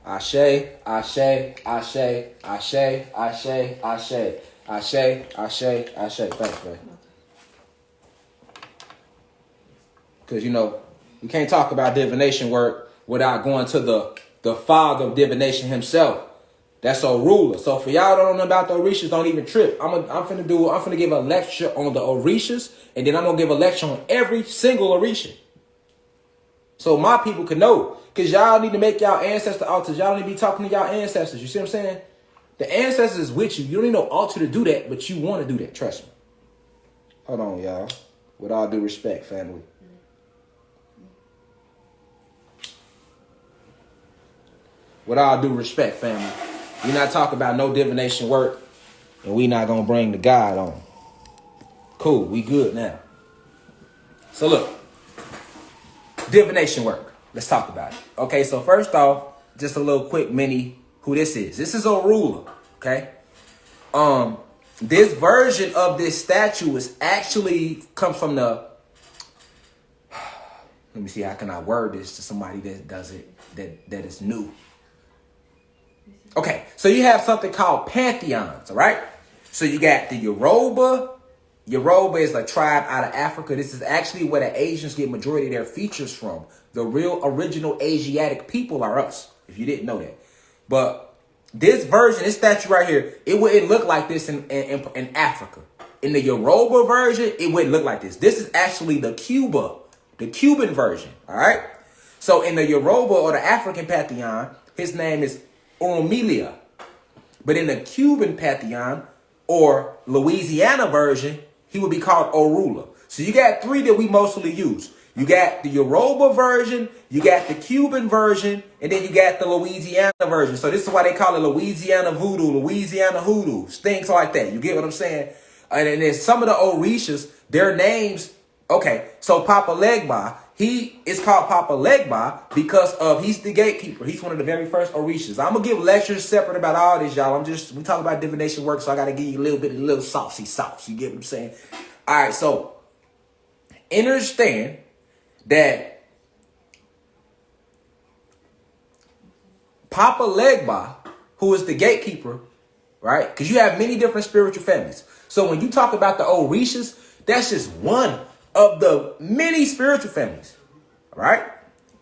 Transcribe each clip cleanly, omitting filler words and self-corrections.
Ashe, Ashe, Ashe, Ashe, Ashe, Ashe, Ashe, Ashe, Ashe. Thanks, man. Because, you can't talk about divination work without going to the father of divination himself. That's Orula. So for y'all don't know about the Orishas, don't even trip. I'm finna give a lecture on the Orishas, and then I'm gonna give a lecture on every single Orisha. So my people can know. Because y'all need to make y'all ancestor altars. Y'all need to be talking to y'all ancestors. You see what I'm saying? The ancestors is with you. You don't need no altar to do that, but you want to do that. Trust me. Hold on, y'all. With all due respect, family. With all due respect, family. We're not talking about no divination work, and we not going to bring the God on. Cool. We good now. So look. Divination work. Let's talk about it. Okay, so first off, just a little quick mini who this is. This is Orula, okay? This version of this statue is actually comes from the, let me see how can I word this to somebody that does it, that is new. Okay, so you have something called pantheons, all right? So you got the Yoruba. Yoruba is a tribe out of Africa. This is actually where the Asians get majority of their features from. The real original Asiatic people are us, if you didn't know that. But this version, this statue right here, it wouldn't look like this in Africa. In the Yoruba version, it wouldn't look like this. This is actually the Cuban version, all right? So in the Yoruba or the African pantheon, his name is Oromilia. But in the Cuban pantheon or Louisiana version, he would be called Orula. So you got three that we mostly use. You got the Yoruba version, you got the Cuban version, and then you got the Louisiana version. So this is why they call it Louisiana voodoo, Louisiana hoodoo, things like that. You get what I'm saying? And then some of the Orishas, their names, okay, so Papa Legba, he is called Papa Legba because he's the gatekeeper. He's one of the very first Orishas. I'm going to give lectures separate about all this, y'all. We talk about divination work, so I got to give you a little saucy sauce. You get what I'm saying? All right, so understand that Papa Legba, who is the gatekeeper, right? Because you have many different spiritual families. So when you talk about the Orishas, that's just one of the many spiritual families. All right?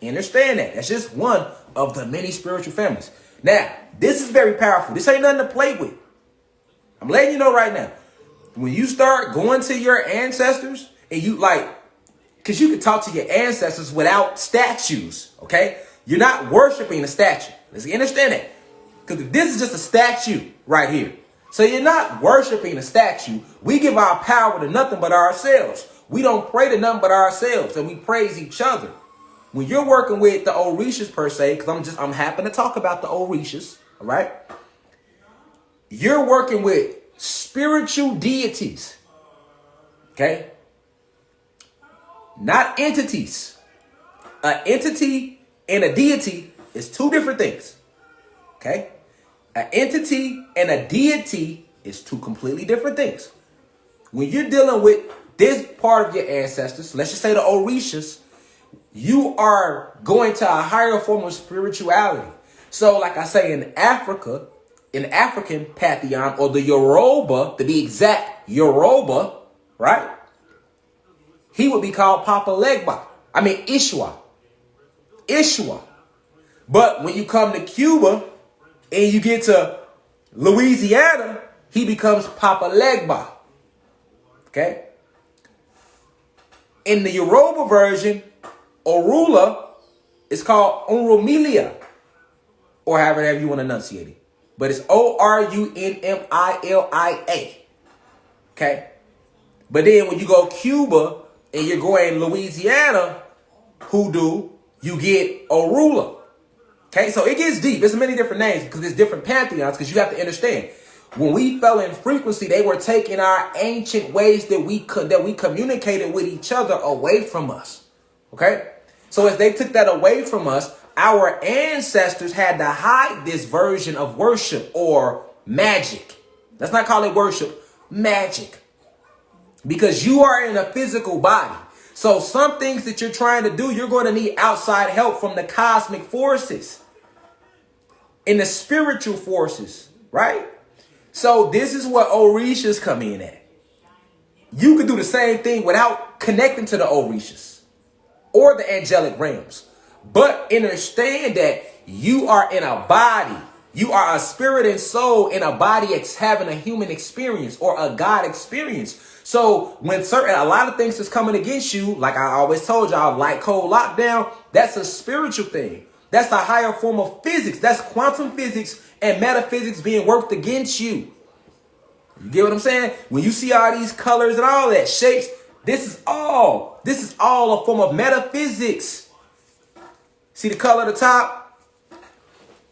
You understand that? That's just one of the many spiritual families. Now, this is very powerful. This ain't nothing to play with. I'm letting you know right now. When you start going to your ancestors and you because you can talk to your ancestors without statues, okay? You're not worshiping a statue. Let's understand that. Because this is just a statue right here. So you're not worshiping a statue. We give our power to nothing but ourselves. We don't pray to nothing but ourselves, and we praise each other. When you're working with the Orishas per se, because I'm happy to talk about the Orishas, all right? You're working with spiritual deities, okay? Not entities. An entity and a deity is two different things, okay? An entity and a deity is two completely different things. When you're dealing with this part of your ancestors, let's just say the Orishas, you are going to a higher form of spirituality. So like I say in Africa, in African pantheon or the Yoruba, to be exact, Yoruba, right? He would be called Papa Legba. I mean Ishwa. Ishwa. But when you come to Cuba and you get to Louisiana, he becomes Papa Legba. Okay? In the Yoruba version, Orula is called Oromilia, or however you want to enunciate it. But it's Orunmilia. Okay? But then when you go Cuba and you're going Louisiana hoodoo, you get Orula. Okay? So it gets deep. There's many different names because there's different pantheons, because you have to understand. When we fell in frequency, they were taking our ancient ways that we communicated with each other away from us. Okay? So as they took that away from us, our ancestors had to hide this version of worship or magic. Let's not call it worship, magic. Because you are in a physical body. So some things that you're trying to do, you're going to need outside help from the cosmic forces. in the spiritual forces, right? So this is what Orishas come in at. You can do the same thing without connecting to the Orishas or the angelic realms. But understand that you are in a body. You are a spirit and soul in a body that's having a human experience or a God experience. So when a lot of things is coming against you, like I always told y'all, like cold lockdown, that's a spiritual thing. That's a higher form of physics. That's quantum physics and metaphysics being worked against you. You get what I'm saying? When you see all these colors and all that shapes, this is all a form of metaphysics. See the color at the top?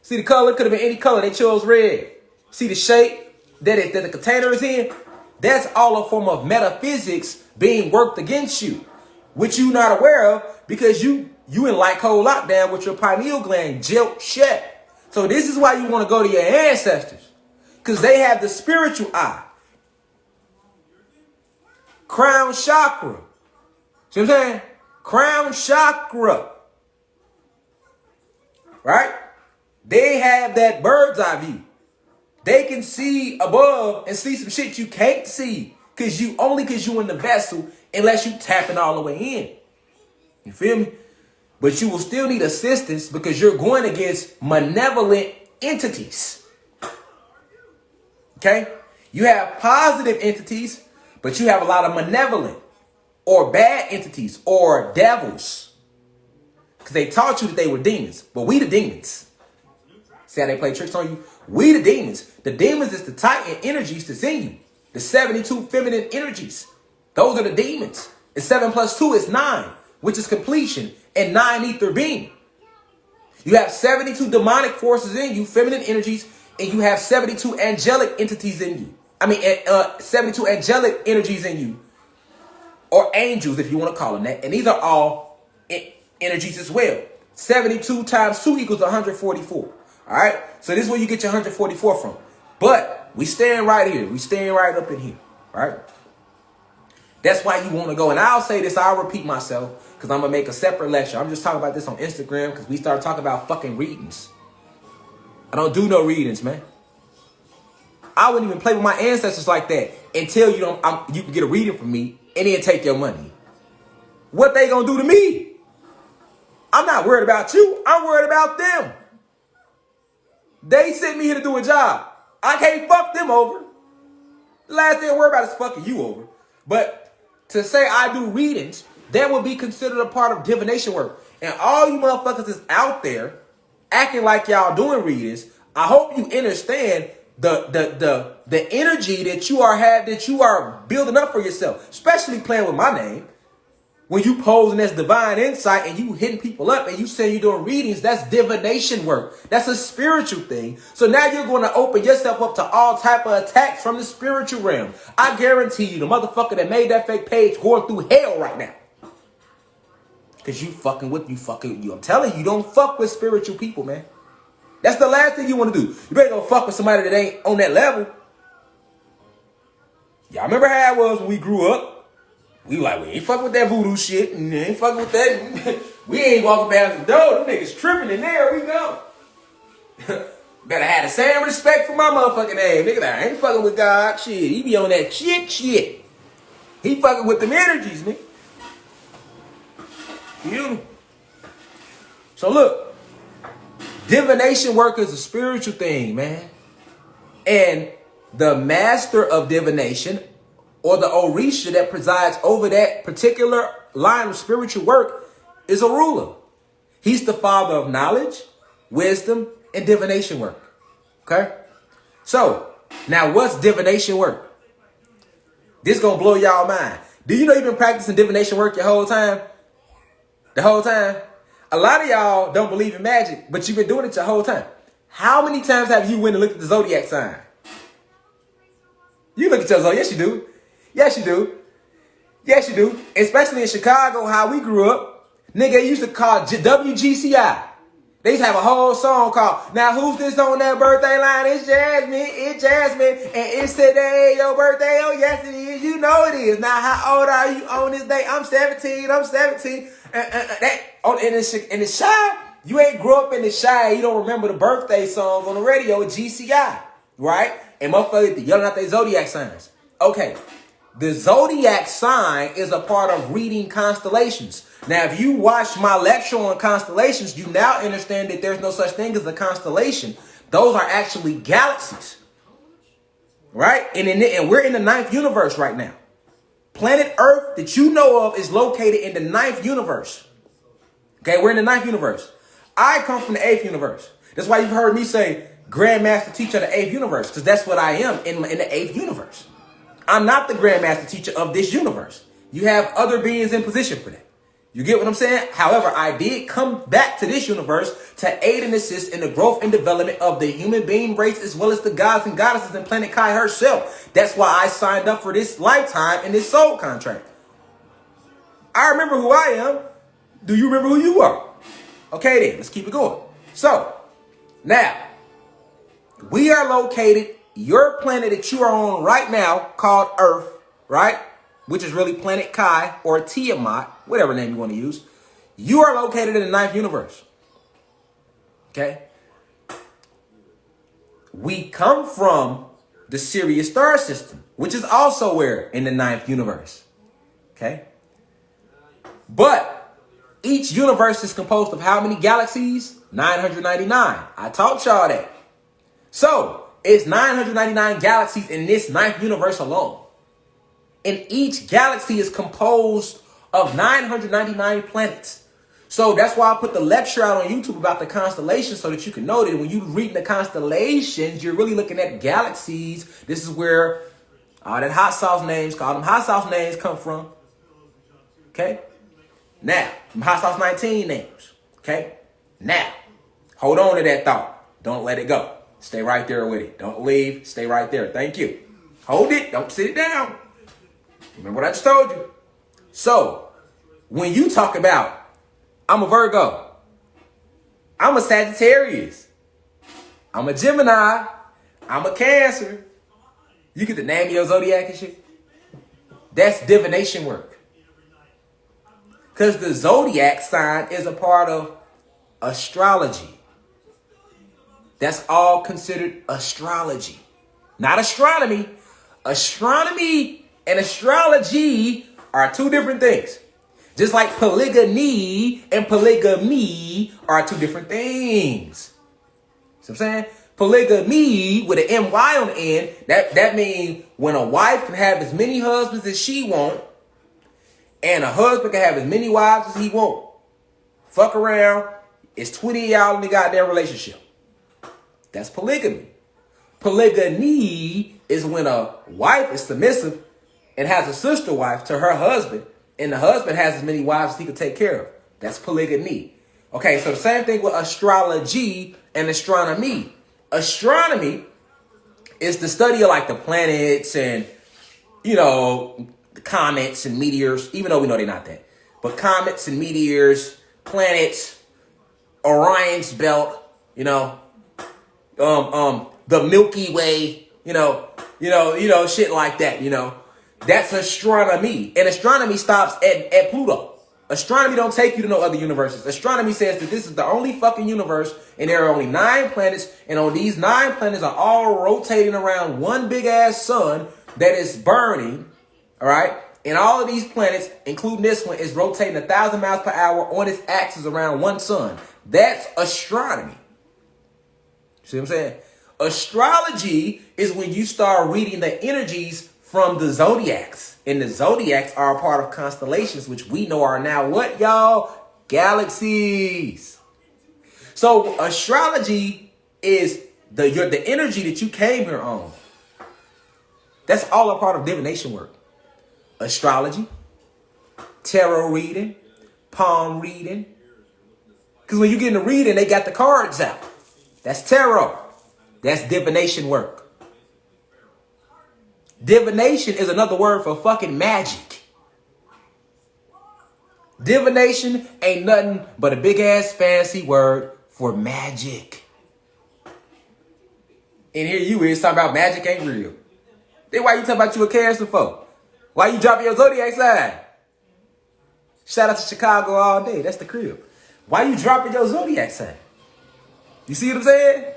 See the color? Could have been any color. They chose red. See the shape that the container is in? That's all a form of metaphysics being worked against you, which you're not aware of because you in light cold lockdown with your pineal gland jilt shut. So this is why you want to go to your ancestors, because they have the spiritual eye. Crown chakra. See what I'm saying? Crown chakra. Right? They have that bird's eye view. They can see above and see some shit you can't see because you in the vessel unless you tapping all the way in. You feel me? But you will still need assistance because you're going against malevolent entities. Okay? You have positive entities, but you have a lot of malevolent or bad entities or devils. Because they taught you that they were demons. But we the demons. See how they play tricks on you? We the demons. The demons is the Titan energies that's in you. The 72 feminine energies. Those are the demons. And 7 plus 2 is 9, which is completion. And 9 ether being. You have 72 demonic forces in you, feminine energies, and you have 72 angelic entities in you. 72 angelic energies in you. Or angels, if you want to call them that. And these are all energies as well. 72 times 2 equals 144. All right? So this is where you get your 144 from. But we stand right here. We stand right up in here. Right? That's why you want to go. And I'll say this. I'll repeat myself because I'm going to make a separate lecture. I'm just talking about this on Instagram because we started talking about fucking readings. I don't do no readings, man. I wouldn't even play with my ancestors like that until you can get a reading from me and then take your money. What they going to do to me? I'm not worried about you. I'm worried about them. They sent me here to do a job. I can't fuck them over. The last thing I worry about is fucking you over. But to say I do readings, that would be considered a part of divination work. And all you motherfuckers is out there acting like y'all doing readings. I hope you understand the energy that you are building up for yourself, especially playing with my name. When you posing as divine insight and you hitting people up and you say you're doing readings, that's divination work. That's a spiritual thing. So now you're going to open yourself up to all type of attacks from the spiritual realm. I guarantee you the motherfucker that made that fake page going through hell right now. Because you fucking with you. I'm telling you, don't fuck with spiritual people, man. That's the last thing you want to do. You better go fuck with somebody that ain't on that level. Y'all remember how it was when we grew up? We ain't fucking with that voodoo shit. And ain't fucking with that. We ain't walking past the door. Them niggas tripping in there. We go. Better have the same respect for my motherfucking name. Nigga, I ain't fucking with God. Shit. He be on that shit. He fucking with them energies, nigga. You know? So look. Divination work is a spiritual thing, man. And the master of divination, or the Orisha that presides over that particular line of spiritual work, is a ruler. He's the father of knowledge, wisdom, and divination work. Okay? So, now what's divination work? This gonna blow y'all mind. Do you know you've been practicing divination work your whole time? The whole time? A lot of y'all don't believe in magic, but you've been doing it your whole time. How many times have you went and looked at the zodiac sign? You look at your zodiac. Yes, you do. Yes, you do. Yes, you do. Especially in Chicago, how we grew up. Nigga, used to call WGCI. They used to have a whole song called, now who's this on that birthday line? It's Jasmine. And it's today your birthday. Oh, yes, it is. You know it is. Now, how old are you on this day? I'm 17. In the Shy, You ain't grew up in the Shy. You don't remember the birthday songs on the radio with GCI, right? And motherfuckers yelling out their zodiac signs. Okay, the zodiac sign is a part of reading constellations. Now, if you watch my lecture on constellations, you now understand that there's no such thing as a constellation. Those are actually galaxies, right? And we're in the ninth universe right now. Planet Earth that you know of is located in the ninth universe. Okay, we're in the ninth universe. I come from the eighth universe. That's why you've heard me say Grandmaster Teacher of the eighth universe, because that's what I am in the eighth universe. I'm not the Grandmaster Teacher of this universe. You have other beings in position for that. You get what I'm saying? However, I did come back to this universe to aid and assist in the growth and development of the human being race, as well as the gods and goddesses and Planet Kai herself. That's why I signed up for this lifetime and this soul contract. I remember who I am. Do you remember who you are? Okay then, let's keep it going. So, now, we are located, your planet that you are on right now, called Earth, right? Which is really Planet Kai or Tiamat, whatever name you want to use. You are located in the ninth universe. Okay? We come from the Sirius star system, which is also where? In the ninth universe. Okay? But each universe is composed of how many galaxies? 999. I taught y'all that. So, it's 999 galaxies in this ninth universe alone. And each galaxy is composed of 999 planets. So that's why I put the lecture out on YouTube about the constellations, so that you can know that when you read the constellations, you're really looking at galaxies. This is where all that hot sauce names, call them hot sauce names, come from. Okay? Now, from hot sauce 19 names. Okay? Now, hold on to that thought. Don't let it go. Stay right there with it. Don't leave. Stay right there. Thank you. Hold it. Don't sit it down. Remember what I just told you? So, when you talk about, I'm a Virgo, I'm a Sagittarius, I'm a Gemini, I'm a Cancer, you get the name of your zodiac and shit? That's divination work. Because the zodiac sign is a part of astrology. That's all considered astrology. Not astronomy. Astronomy and astrology are two different things. Just like polygyny and polygamy are two different things. See what I'm saying? Polygamy with an M-Y on the end, that means when a wife can have as many husbands as she wants, and a husband can have as many wives as he wants. Fuck around. It's 20 of y'all in the goddamn relationship. That's polygamy. Polygyny is when a wife is submissive and has a sister wife to her husband, and the husband has as many wives as he could take care of. That's polygyny. Okay, so the same thing with astrology and astronomy. Astronomy is the study of like the planets and, you know, the comets and meteors, even though we know they're not that. But comets and meteors, planets, Orion's belt, you know, the Milky Way, you know, shit like that, you know. That's astronomy. And astronomy stops at Pluto. Astronomy don't take you to no other universes. Astronomy says that this is the only fucking universe, and there are only 9 planets, and on these 9 planets are all rotating around one big ass sun that is burning, all right? And all of these planets, including this one, is rotating 1,000 miles per hour on its axis around one sun. That's astronomy. See what I'm saying? Astrology is when you start reading the energies from the zodiacs. And the zodiacs are a part of constellations, which we know are now what, y'all? Galaxies. So astrology is the energy that you came here on. That's all a part of divination work. Astrology, tarot reading, palm reading. Because when you get in the reading, they got the cards out. That's tarot. That's divination work. Divination is another word for fucking magic. Divination ain't nothing but a big ass fancy word for magic. And here you is talking about magic ain't real. Then why you talking about you a Cancer for? Why you dropping your zodiac sign? Shout out to Chicago all day. That's the crib. Why you dropping your zodiac sign? You see what I'm saying?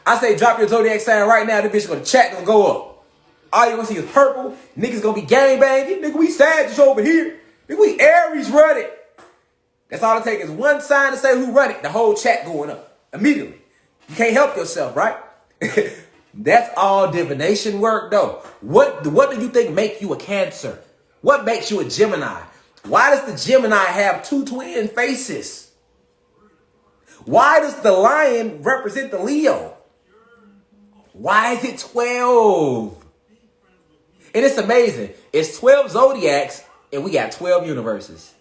I say drop your zodiac sign right now. This bitch gonna chat gonna go up. All you gonna see is purple. Niggas gonna be gangbanging. Nigga, we Sagittarius over here. Nigga, we Aries run it. That's all it takes is one sign to say who run it. The whole chat going up immediately. You can't help yourself, right? That's all divination work, though. What do you think make you a Cancer? What makes you a Gemini? Why does the Gemini have two twin faces? Why does the lion represent the Leo? Why is it 12? And it's amazing. It's 12 zodiacs, and we got 12 universes.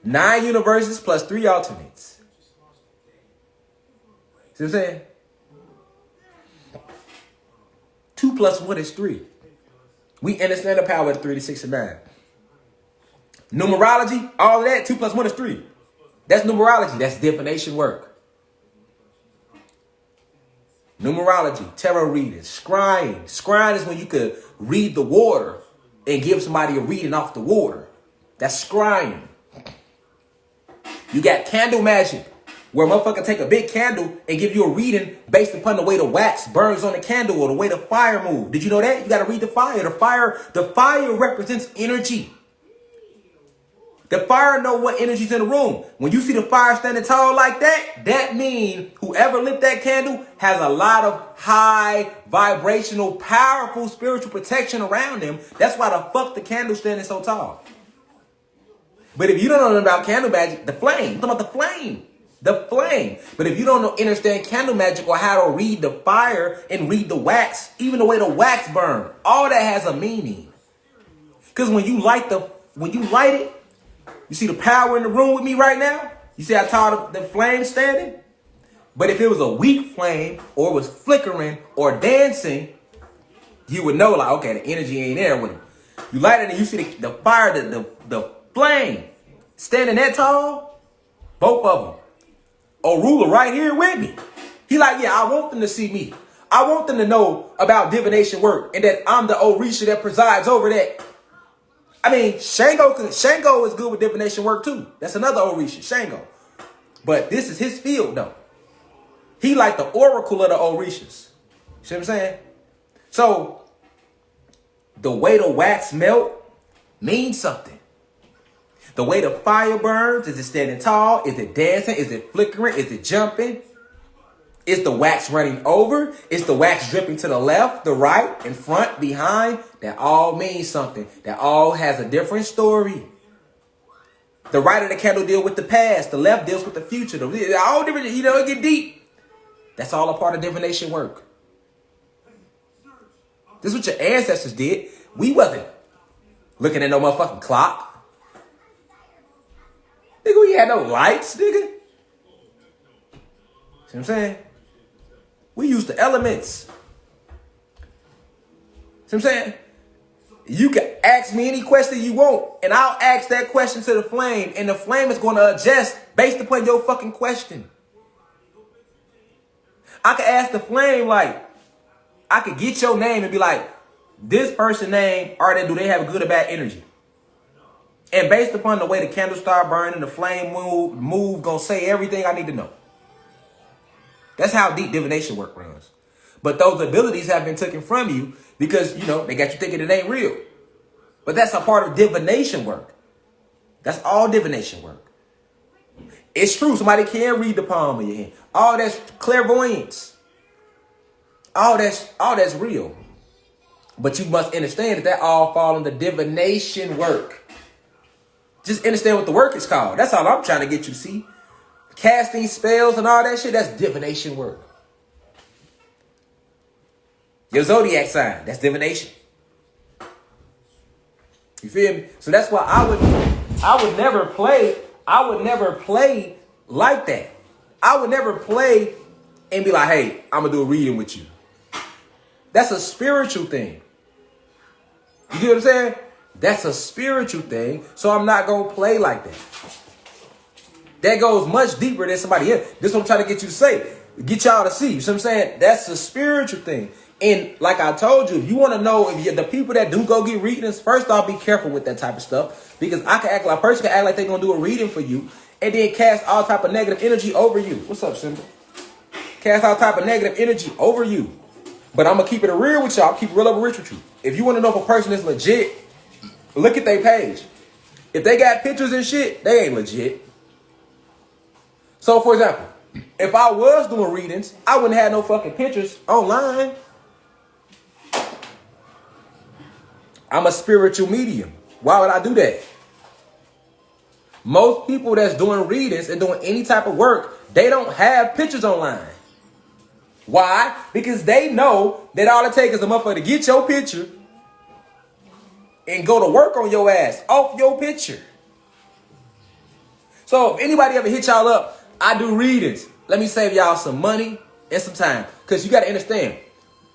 9 universes plus 3 alternates. See what I'm saying? 2 plus 1 is 3. We understand the power of 3 to 6 and 9. Numerology, all of that, 2 plus 1 is 3. That's numerology. That's divination work. Numerology, tarot reading, scrying. Scrying is when you could read the water and give somebody a reading off the water. That's scrying. You got candle magic, where a motherfucker take a big candle and give you a reading based upon the way the wax burns on the candle or the way the fire moves. Did you know that? You got to read the fire. The fire represents energy. The fire know what energy's in the room. When you see the fire standing tall like that, that means whoever lit that candle has a lot of high vibrational, powerful spiritual protection around them. That's why the fuck the candle standing so tall. But if you don't know nothing about candle magic, the flame. I'm talking about the flame. The flame. But if you don't understand candle magic or how to read the fire and read the wax, even the way the wax burn, all that has a meaning. Because when you light it, you see the power in the room with me right now? You see how tall the flame standing? But if it was a weak flame or it was flickering or dancing, you would know like, okay, the energy ain't there with it. You light it and you see the fire, the flame standing that tall, both of them. Ruler right here with me. He like, yeah, I want them to see me. I want them to know about divination work and that I'm the Orisha that presides over that. I mean, Shango is good with divination work too. That's another Orisha, Shango. But this is his field though. He like the oracle of the Orishas. See what I'm saying? So, the way the wax melt means something. The way the fire burns, is it standing tall? Is it dancing? Is it flickering? Is it jumping? Is the wax running over? Is the wax dripping to the left, the right, in front, behind? That all means something. That all has a different story. The right of the candle deals with the past. The left deals with the future. All different, it get deep. That's all a part of divination work. This is what your ancestors did. We wasn't looking at no motherfucking clock. Nigga, we had no lights, nigga. See what I'm saying? We used the elements. See what I'm saying? You can ask me any question you want, and I'll ask that question to the flame, and the flame is going to adjust based upon your fucking question. I could ask the flame, like, I could get your name and be like, this person's name, do they have good or bad energy? And based upon the way the candle start burning, the flame move, gonna say everything I need to know. That's how deep divination work runs. But those abilities have been taken from you because, they got you thinking it ain't real. But that's a part of divination work. That's all divination work. It's true, somebody can read the palm of your hand. All that's clairvoyance. All that's real. But you must understand that all fall under divination work. Just understand what the work is called. That's all I'm trying to get you to see. Casting spells and all that shit, that's divination work. Your zodiac sign, that's divination. You feel me? So that's why I would never play like that. I would never play and be like, hey, I'm going to do a reading with you. That's a spiritual thing. You get what I'm saying? That's a spiritual thing, so I'm not going to play like that. That goes much deeper than somebody else. This is what I'm trying to get you to say. Get y'all to see. You see what I'm saying? That's a spiritual thing. And like I told you, if you want to know if you're the people that do go get readings, first off, be careful with that type of stuff. Because I can act like a person can act like they're going to do a reading for you and then cast all type of negative energy over you. What's up, Simba? Cast all type of negative energy over you. But I'm going to keep it real with y'all. Keep it real over rich with you. If you want to know if a person is legit, look at their page. If they got pictures and shit, they ain't legit. So, for example, if I was doing readings, I wouldn't have no fucking pictures online. I'm a spiritual medium. Why would I do that? Most people that's doing readings and doing any type of work, they don't have pictures online. Why? Because they know that all it takes is a motherfucker to get your picture and go to work on your ass off your picture. So if anybody ever hit y'all up, I do readings. Let me save y'all some money and some time. Because you got to understand,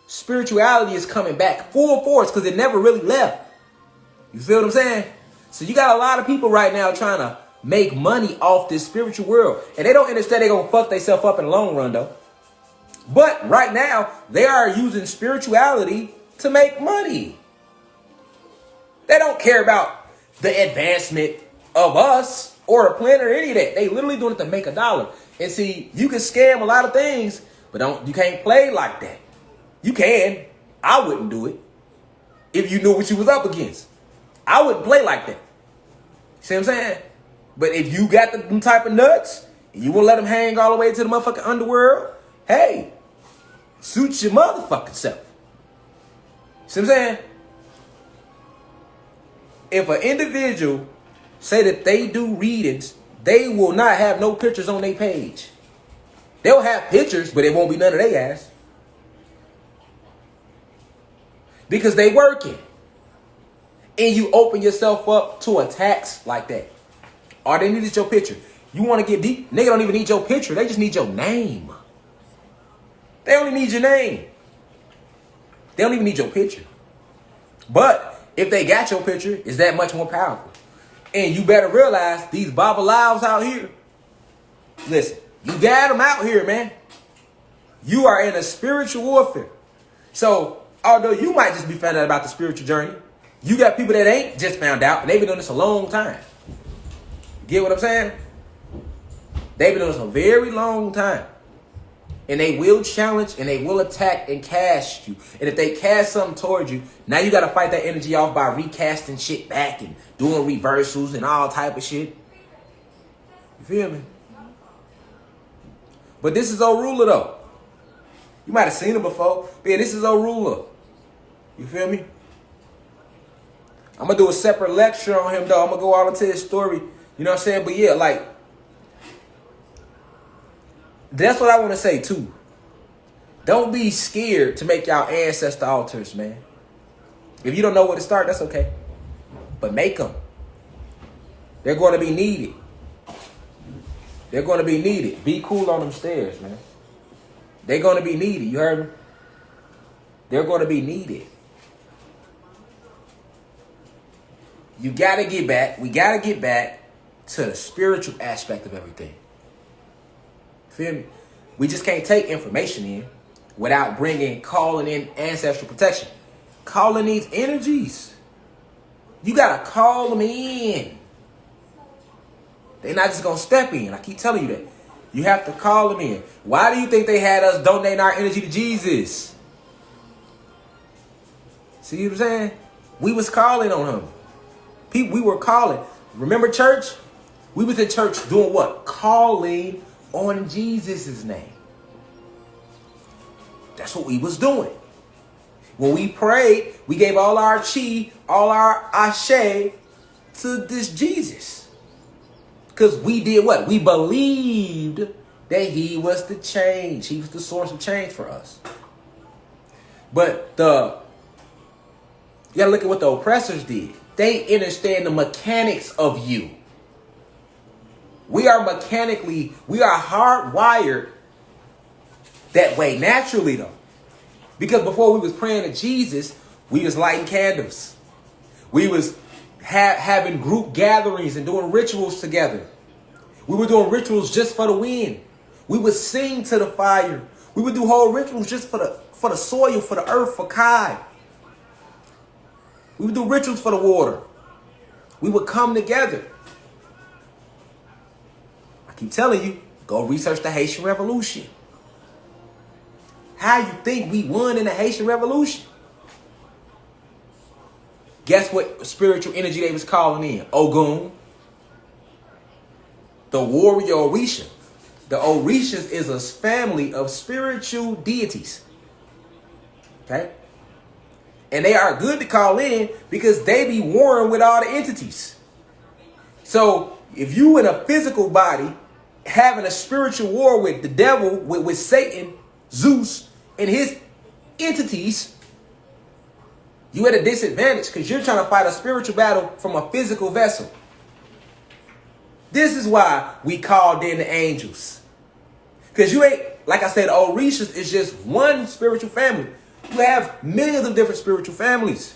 spirituality is coming back full force because it never really left. You feel what I'm saying? So you got a lot of people right now trying to make money off this spiritual world. And they don't understand they're going to fuck themselves up in the long run, though. But right now, they are using spirituality to make money. They don't care about the advancement of us or the planet or any of that. They literally doing it to make $1. And see, you can scam a lot of things, but you can't play like that. You can. I wouldn't do it if you knew what you was up against. I wouldn't play like that. See what I'm saying? But if you got them type of nuts, and you won't let them hang all the way to the motherfucking underworld, hey, suit your motherfucking self. See what I'm saying? If an individual say that they do readings, they will not have no pictures on their page. They'll have pictures, but it won't be none of their ass. Because they working. And you open yourself up to attacks like that. Or they needed your picture. You want to get deep? Nigga don't even need your picture. They just need your name. They only need your name. They don't even need your picture. But if they got your picture, it's that much more powerful. And you better realize these Babalawos out here. Listen, you got them out here, man. You are in a spiritual warfare. So, although you might just be found out about the spiritual journey, you got people that ain't just found out, and they've been doing this a long time. Get what I'm saying? They've been doing this a very long time. And they will challenge and they will attack and cast you. And if they cast something towards you, now you got to fight that energy off by recasting shit back and doing reversals and all type of shit. You feel me? But this is Orula though. You might have seen him before. But yeah, this is Orula. You feel me? I'm going to do a separate lecture on him though. I'm going to go all into his story. You know what I'm saying? But yeah, like, that's what I want to say too. Don't be scared to make y'all ancestor altars, man. If you don't know where to start, that's okay. But make them. They're going to be needed. They're going to be needed. Be cool on them stairs, man. They're going to be needed. You heard me? They're going to be needed. You got to get back. We got to get back to the spiritual aspect of everything. Feel me? We just can't take information in without calling in ancestral protection. Calling these energies. You got to call them in. They're not just going to step in. I keep telling you that. You have to call them in. Why do you think they had us donate our energy to Jesus? See what I'm saying? We was calling on him. People, we were calling. Remember church? We was in church doing what? Calling on Jesus' name. That's what we was doing. When we prayed, we gave all our chi, all our ashe to this Jesus. Because we did what? We believed that he was the change. He was the source of change for us. But you got to look at what the oppressors did. They understand the mechanics of you. We are hardwired that way naturally though. Because before we was praying to Jesus, we was lighting candles. We was having group gatherings and doing rituals together. We were doing rituals just for the wind. We would sing to the fire. We would do whole rituals just for the soil, for the earth, for Kai. We would do rituals for the water. We would come together. I keep telling you, go research the Haitian Revolution. How you think we won in the Haitian Revolution? Guess what spiritual energy they was calling in? Ogun. The warrior Orisha. The Orishas is a family of spiritual deities. Okay? And they are good to call in because they be warring with all the entities. So if you in a physical body having a spiritual war with the devil, with Satan, Zeus, and his entities, you at a disadvantage because you're trying to fight a spiritual battle from a physical vessel. This is why we called in the angels. Because you ain't, like I said, Orishas is just one spiritual family. You have millions of different spiritual families.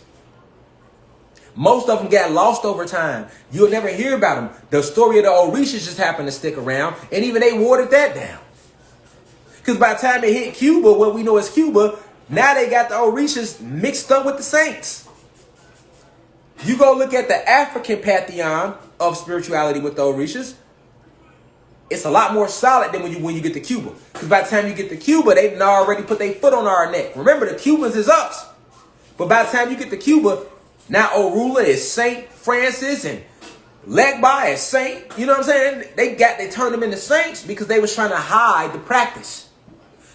Most of them got lost over time. You'll never hear about them. The story of the Orishas just happened to stick around, and even they watered that down. Because by the time they hit Cuba, what we know as Cuba, now they got the Orishas mixed up with the saints. You go look at the African pantheon of spirituality with the Orishas, it's a lot more solid than when you get to Cuba. Because by the time you get to Cuba, they've already put their foot on our neck. Remember, the Cubans is us. But by the time you get to Cuba, now Orula is Saint Francis and Legba is Saint. You know what I'm saying? They turned them into saints because they was trying to hide the practice.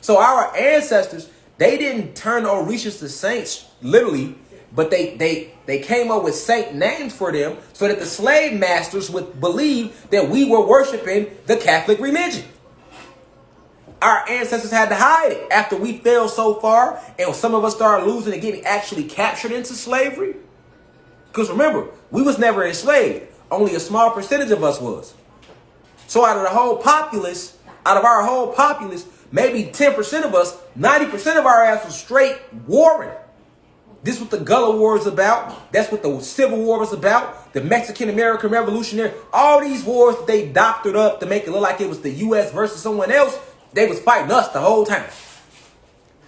So our ancestors, they didn't turn the Orishas to saints, literally, but they came up with saint names for them so that the slave masters would believe that we were worshiping the Catholic religion. Our ancestors had to hide it after we fell so far and some of us started losing and getting actually captured into slavery. Because remember, we was never enslaved. Only a small percentage of us was. So out of our whole populace, maybe 10% of us, 90% of our ass was straight warring. This is what the Gullah War is about. That's what the Civil War was about. The Mexican-American Revolutionary. All these wars they doctored up to make it look like it was the U.S. versus someone else. They was fighting us the whole time.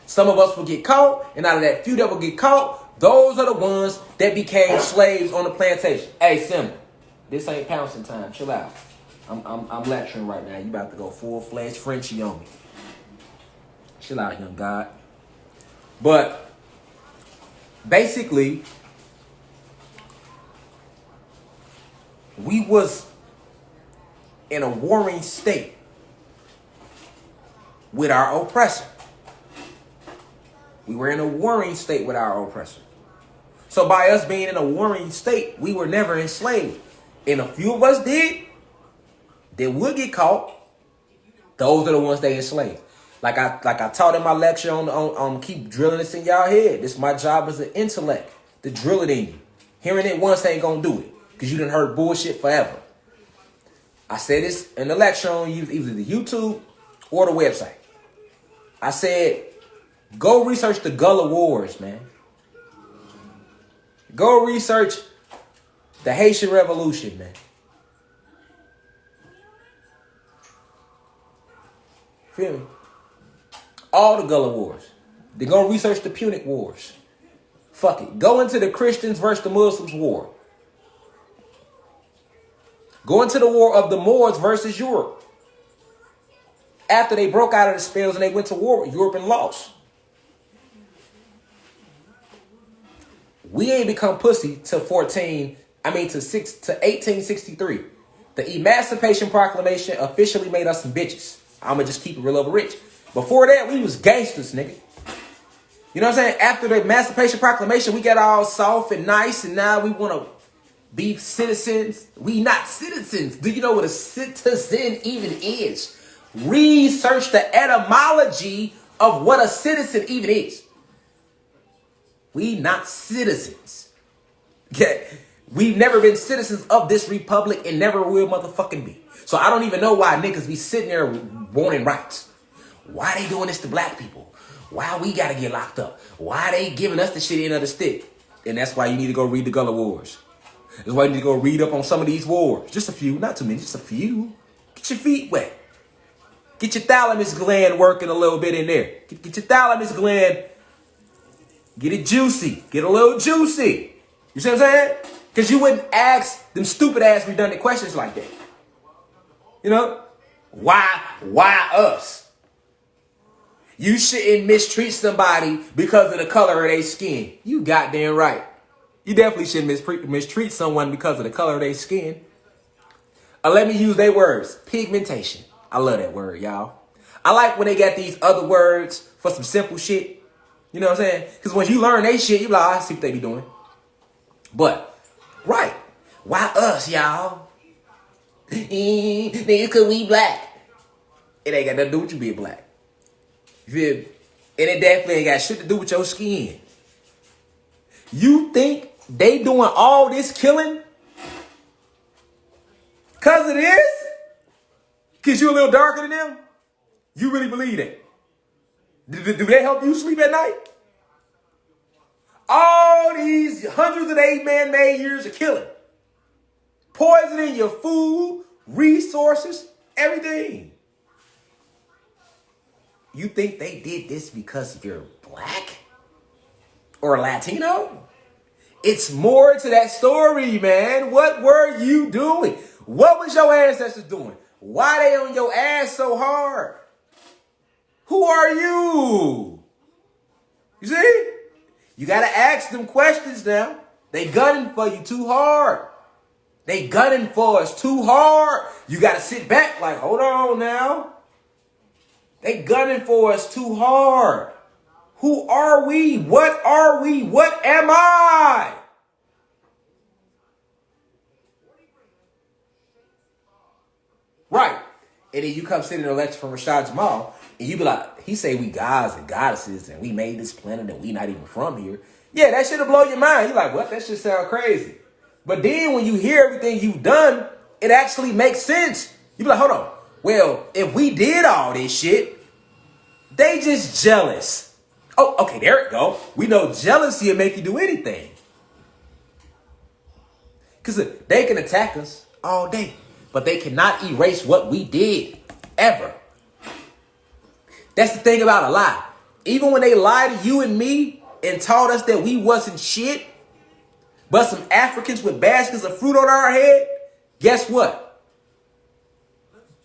Some of us will get caught. And out of that few that will get caught, those are the ones that became slaves on the plantation. Hey, Simba, this ain't pouncing time. Chill out. I'm lecturing right now. You about to go full-fledged Frenchie on me. Chill out, young God. But basically, we was in a warring state with our oppressor. We were in a warring state with our oppressor. So by us being in a warring state, we were never enslaved. And a few of us did. They would get caught. Those are the ones they enslaved. Like I taught in my lecture on keep drilling this in y'all head. This is my job as an intellect, to drill it in you. Hearing it once ain't gonna do it, because you done heard bullshit forever. I said this in the lecture on either the YouTube or the website. I said, go research the Gullah Wars, man. Go research the Haitian Revolution, man. Feel me? All the Gullah Wars. They go research the Punic Wars. Fuck it. Go into the Christians versus the Muslims war. Go into the war of the Moors versus Europe. After they broke out of the spells and they went to war with Europe and lost. We ain't become pussy till 1863. The Emancipation Proclamation officially made us some bitches. I'ma just keep it real over rich. Before that, we was gangsters, nigga. You know what I'm saying? After the Emancipation Proclamation, we got all soft and nice, and now we want to be citizens. We not citizens. Do you know what a citizen even is? Research the etymology of what a citizen even is. We not citizens. Okay? We've never been citizens of this republic and never will motherfucking be. So I don't even know why niggas be sitting there wanting rights. Why they doing this to black people? Why we gotta get locked up? Why they giving us the shit end of the stick? And that's why you need to go read the Gullah Wars. That's why you need to go read up on some of these wars. Just a few, not too many, just a few. Get your feet wet. Get your thalamus gland working a little bit in there. Get your thalamus gland. Get it juicy. Get a little juicy. You see what I'm saying? Because you wouldn't ask them stupid ass redundant questions like that. You know? Why us? You shouldn't mistreat somebody because of the color of their skin. You goddamn right. You definitely shouldn't mistreat someone because of the color of their skin. Let me use their words. Pigmentation. I love that word, y'all. I like when they got these other words for some simple shit. You know what I'm saying? Because when you learn they shit, you be like, I see what they be doing. But, right. Why us, y'all? Niggas, because we black. It ain't got nothing to do with you being black. You feel me? And it definitely ain't got shit to do with your skin. You think they doing all this killing? Because it is? Because you a little darker than them? You really believe that? Do they help you sleep at night? All these hundreds of man-made years of killing. Poisoning your food, resources, everything. You think they did this because you're black? Or Latino? It's more to that story, man. What were you doing? What was your ancestors doing? Why they on your ass so hard? Who are you? You see? You got to ask them questions now. They gunning for you too hard. They gunning for us too hard. You got to sit back like, hold on now. They gunning for us too hard. Who are we? What are we? What am I? Right. And then you come sit in a lecture from Rashad Jamal, and you be like, he say we gods and goddesses, and we made this planet, and we not even from here. Yeah, that shit'll blow your mind. You like, what? That shit sound crazy. But then when you hear everything you've done, it actually makes sense. You be like, hold on. Well, if we did all this shit, they just jealous. Oh, okay, there it go. We know jealousy will make you do anything. Because they can attack us all day, but they cannot erase what we did, ever. That's the thing about a lie. Even when they lied to you and me and taught us that we wasn't shit, but some Africans with baskets of fruit on our head, guess what?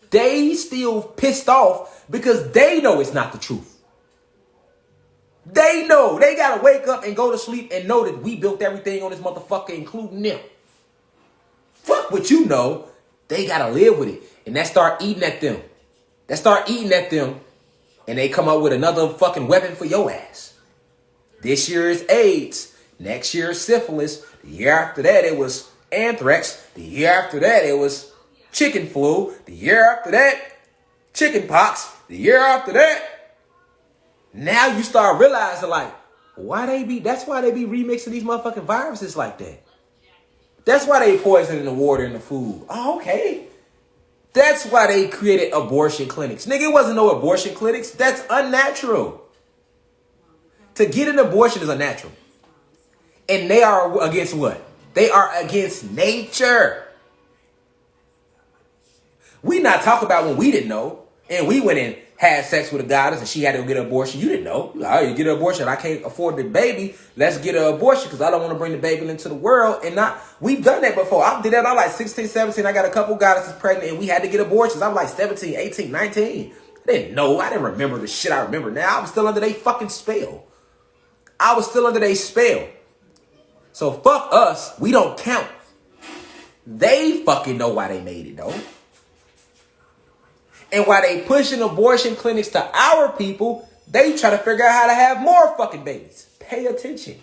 They still pissed off because they know it's not the truth. They know. They got to wake up and go to sleep and know that we built everything on this motherfucker, including them. Fuck what you know. They got to live with it. And that start eating at them. And they come up with another fucking weapon for your ass. This year is AIDS. Next year is syphilis. The year after that, it was anthrax. The year after that, it was chicken flu. The year after that, chicken pox. The year after that, now you start realizing, like, that's why they be remixing these motherfucking viruses like that. That's why they poisoning the water and the food. Oh, okay. That's why they created abortion clinics. Nigga, it wasn't no abortion clinics. That's unnatural. To get an abortion is unnatural. And they are against what? They are against nature. We not talk about when we didn't know. And we went and had sex with a goddess and she had to go get an abortion. You didn't know. Oh, you get an abortion. I can't afford the baby. Let's get an abortion because I don't want to bring the baby into the world. And we've done that before. I did that. I was like 16, 17. I got a couple goddesses pregnant and we had to get abortions. I was like 17, 18, 19. I didn't know. I didn't remember the shit I remember now. I was still under their fucking spell. So fuck us. We don't count. They fucking know why they made it though. And while they pushing abortion clinics to our people, they try to figure out how to have more fucking babies. Pay attention.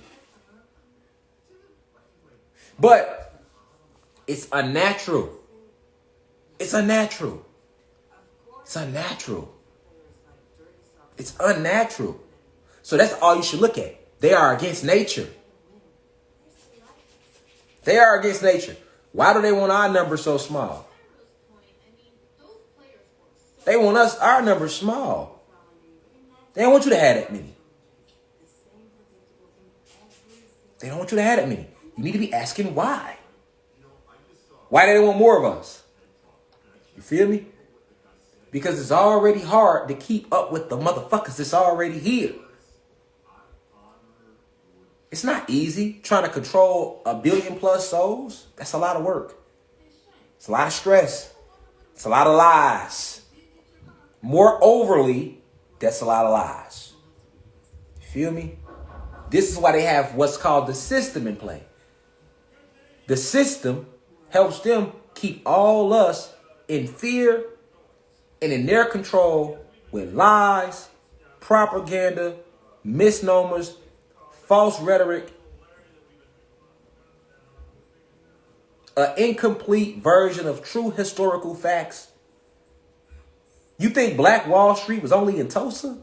But it's unnatural. It's unnatural. So that's all you should look at. They are against nature. Why do they want our numbers so small? They want our numbers small. They don't want you to have that many. You need to be asking why. Why do they want more of us? You feel me? Because it's already hard to keep up with the motherfuckers that's already here. It's not easy trying to control 1 billion plus souls. That's a lot of work. It's a lot of stress. It's a lot of lies. More overly, that's a lot of lies. You feel me? This is why they have what's called the system in play. The system helps them keep all us in fear and in their control with lies, propaganda, misnomers, false rhetoric, an incomplete version of true historical facts. You think Black Wall Street was only in Tulsa?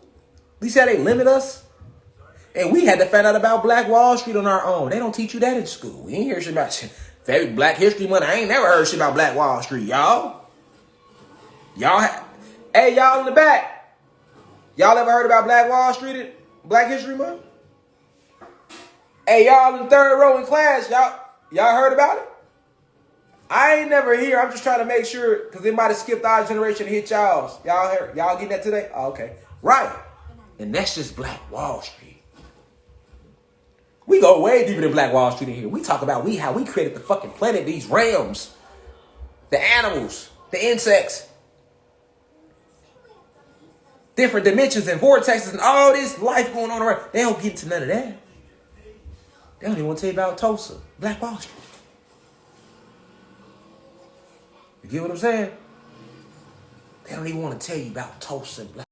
You see how they limit us? And we had to find out about Black Wall Street on our own. They don't teach you that in school. We ain't hear shit about shit. Black History Month. I ain't never heard shit about Black Wall Street, y'all. Hey, y'all in the back. Y'all ever heard about Black Wall Street at Black History Month? Hey, y'all in the third row in class, y'all heard about it? I ain't never hear. I'm just trying to make sure, because it might have skipped our generation and hit y'all's. Y'all heard? Y'all getting that today? Oh, okay. Right. And that's just Black Wall Street. We go way deeper than Black Wall Street in here. We talk about how we created the fucking planet, these realms, the animals, the insects, different dimensions and vortexes and all this life going on around. They don't get into none of that. They don't even want to tell you about Tulsa, Black Wall Street. You get what I'm saying? They don't even want to tell you about Tulsa, Black